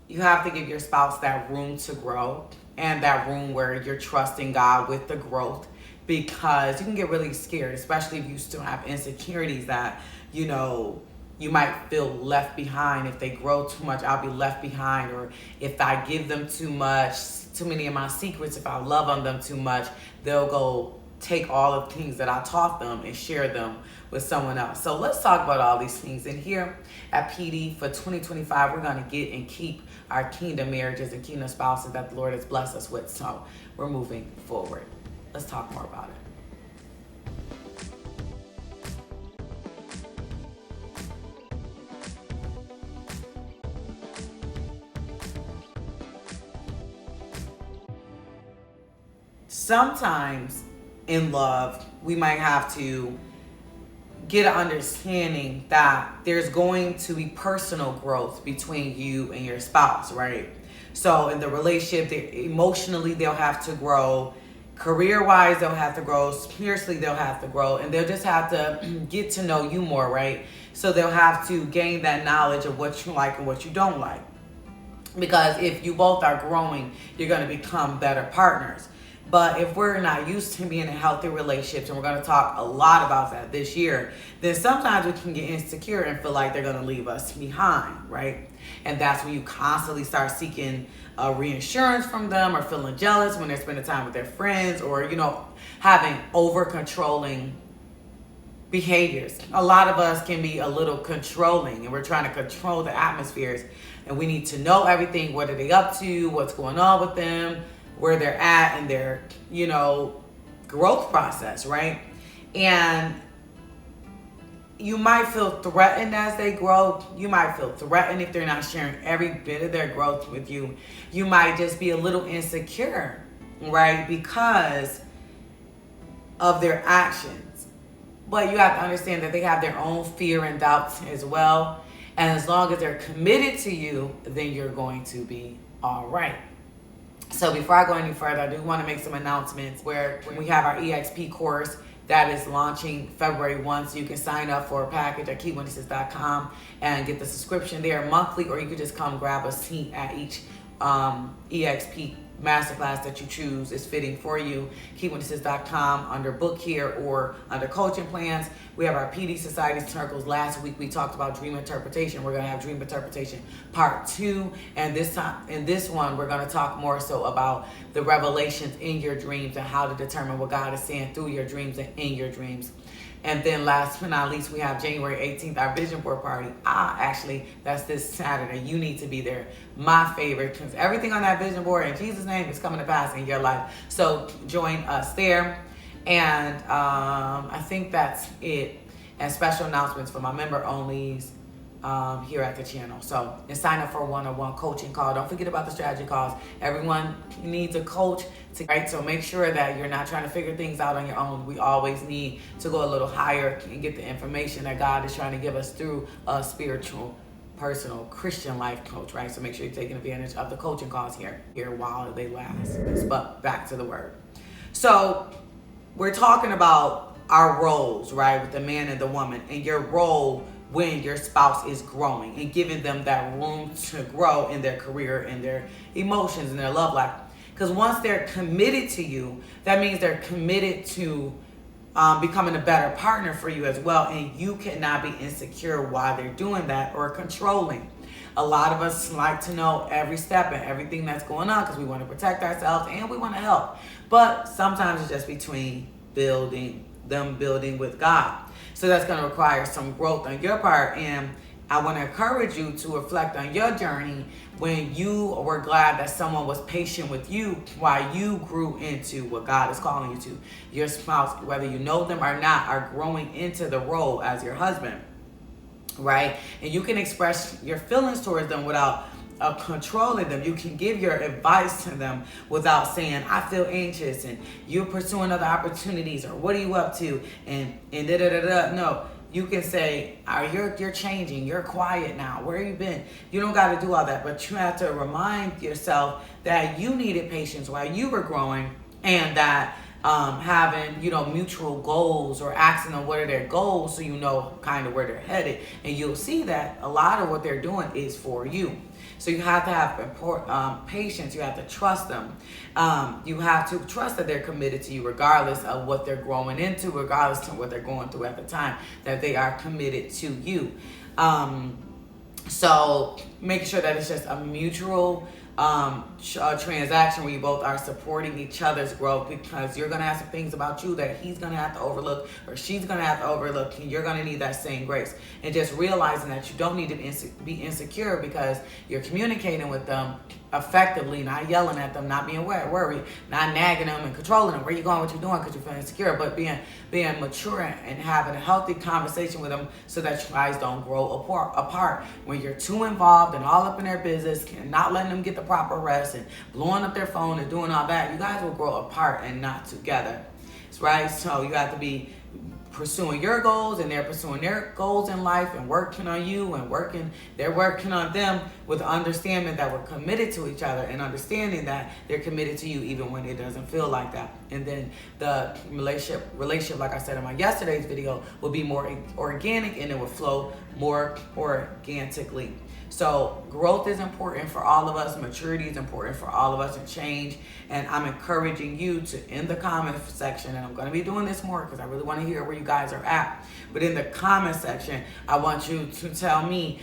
you have to give your spouse that room to grow and that room where you're trusting God with the growth, because you can get really scared, especially if you still have insecurities that, you might feel left behind. If they grow too much, I'll be left behind. Or if I give them too much, too many of my secrets, if I love on them too much, they'll go take all of the things that I taught them and share them with someone else. So let's talk about all these things. And here at PD for 2025, we're going to get and keep our kingdom marriages and kingdom spouses that the Lord has blessed us with. So we're moving forward. Let's talk more about it. Sometimes in love, we might have to get an understanding that there's going to be personal growth between you and your spouse, right? So in the relationship, emotionally, they'll have to grow. Career-wise, they'll have to grow. Spiritually, they'll have to grow. And they'll just have to get to know you more, right? So they'll have to gain that knowledge of what you like and what you don't like. Because if you both are growing, you're going to become better partners. But if we're not used to being in healthy relationships, and we're going to talk a lot about that this year, then sometimes we can get insecure and feel like they're going to leave us behind, right? And that's when you constantly start seeking reassurance from them, or feeling jealous when they're spending time with their friends, or, having over-controlling behaviors. A lot of us can be a little controlling, and we're trying to control the atmospheres, and we need to know everything. What are they up to? What's going on with them? Where they're at in their, growth process, right? And you might feel threatened as they grow. You might feel threatened if they're not sharing every bit of their growth with you. You might just be a little insecure, right? Because of their actions. But you have to understand that they have their own fear and doubts as well. And as long as they're committed to you, then you're going to be all right. So before I go any further, I do want to make some announcements where we have our EXP course that is launching February 1. So you can sign up for a package at keywitnesses.com and get the subscription there monthly, or you could just come grab a seat at each EXP masterclass that you choose is fitting for you. keywitnesses.com under book here, or under coaching plans. We have our PD Society circles. Last week we talked about dream interpretation. We're going to have dream interpretation part 2, and this time in this one we're going to talk more so about the revelations in your dreams and how to determine what God is saying through your dreams and in your dreams. And then last but not least, we have January 18th, our vision board party. Actually, that's this Saturday. You need to be there. My favorite, because everything on that vision board in Jesus' name is coming to pass in your life. So join us there. And I think that's it. And special announcements for my member onlys here at the channel. So, and sign up for a one-on-one coaching call. Don't forget about the strategy calls. Everyone needs a coach, right? So make sure that you're not trying to figure things out on your own. We always need to go a little higher and get the information that God is trying to give us through a spiritual, personal, Christian life coach, right? So make sure you're taking advantage of the coaching calls here while they last. But back to the word. So we're talking about our roles, right? With the man and the woman, and your role when your spouse is growing and giving them that room to grow in their career and their emotions and their love life. Because once they're committed to you, that means they're committed to becoming a better partner for you as well. And you cannot be insecure while they're doing that or controlling. A lot of us like to know every step and everything that's going on because we want to protect ourselves and we want to help. But sometimes it's just between building with God. So that's going to require some growth on your part. And I want to encourage you to reflect on your journey when you were glad that someone was patient with you while you grew into what God is calling you to. Your spouse, whether you know them or not, are growing into the role as your husband, right? And you can express your feelings towards them without controlling them. You can give your advice to them without saying, I feel anxious and you're pursuing other opportunities, or what are you up to, and da-da-da-da. No, you can say, you're changing, you're quiet now, where have you been? You don't got to do all that, but you have to remind yourself that you needed patience while you were growing, and that having, mutual goals, or asking them what are their goals, so you know kind of where they're headed. And you'll see that a lot of what they're doing is for you. So you have to have patience. You have to trust them. You have to trust that they're committed to you, regardless of what they're growing into, regardless of what they're going through at the time, that they are committed to you. So make sure that it's just a mutual transaction where you both are supporting each other's growth, because you're going to have some things about you that he's going to have to overlook, or she's going to have to overlook, and you're going to need that same grace. And just realizing that you don't need to be insecure, because you're communicating with them effectively, not yelling at them, not being worried, not nagging them and controlling them. Where you going, what you doing, because you're feeling insecure, but being mature and having a healthy conversation with them, so that you guys don't grow apart. When you're too involved and all up in their business and not letting them get the proper rest and blowing up their phone and doing all that, you guys will grow apart and not together. Right? So you have to be pursuing your goals, and they're pursuing their goals in life, and working on you, and they're working on them, with understanding that we're committed to each other, and understanding that they're committed to you even when it doesn't feel like that. And then the relationship, like I said in my yesterday's video, will be more organic, and it will flow more organically. So growth is important for all of us. Maturity is important for all of us, and change. And I'm encouraging you to, in the comment section, and I'm going to be doing this more because I really want to hear where you guys are at. But in the comment section, I want you to tell me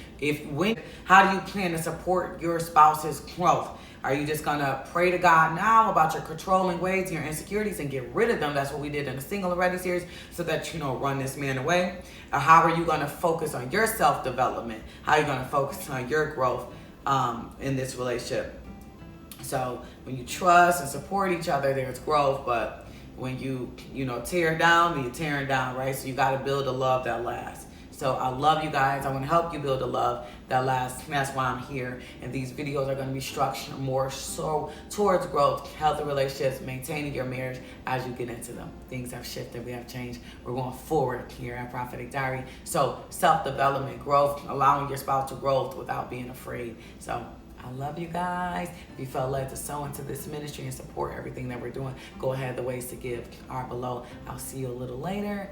how do you plan to support your spouse's growth? Are you just going to pray to God now about your controlling ways, your insecurities, and get rid of them? That's what we did in the Single and Ready series, so that, run this man away. Or how are you going to focus on your self-development? How are you going to focus on your growth in this relationship? So when you trust and support each other, there's growth. But when you tear down, then you're tearing down, right? So you got to build a love that lasts. So I love you guys. I want to help you build a love that lasts. And that's why I'm here. And these videos are going to be structured more so towards growth, healthy relationships, maintaining your marriage as you get into them. Things have shifted. We have changed. We're going forward here at Prophetic Diary. So self-development, growth, allowing your spouse to grow without being afraid. So I love you guys. If you felt led to sow into this ministry and support everything that we're doing, go ahead. The ways to give are below. I'll see you a little later.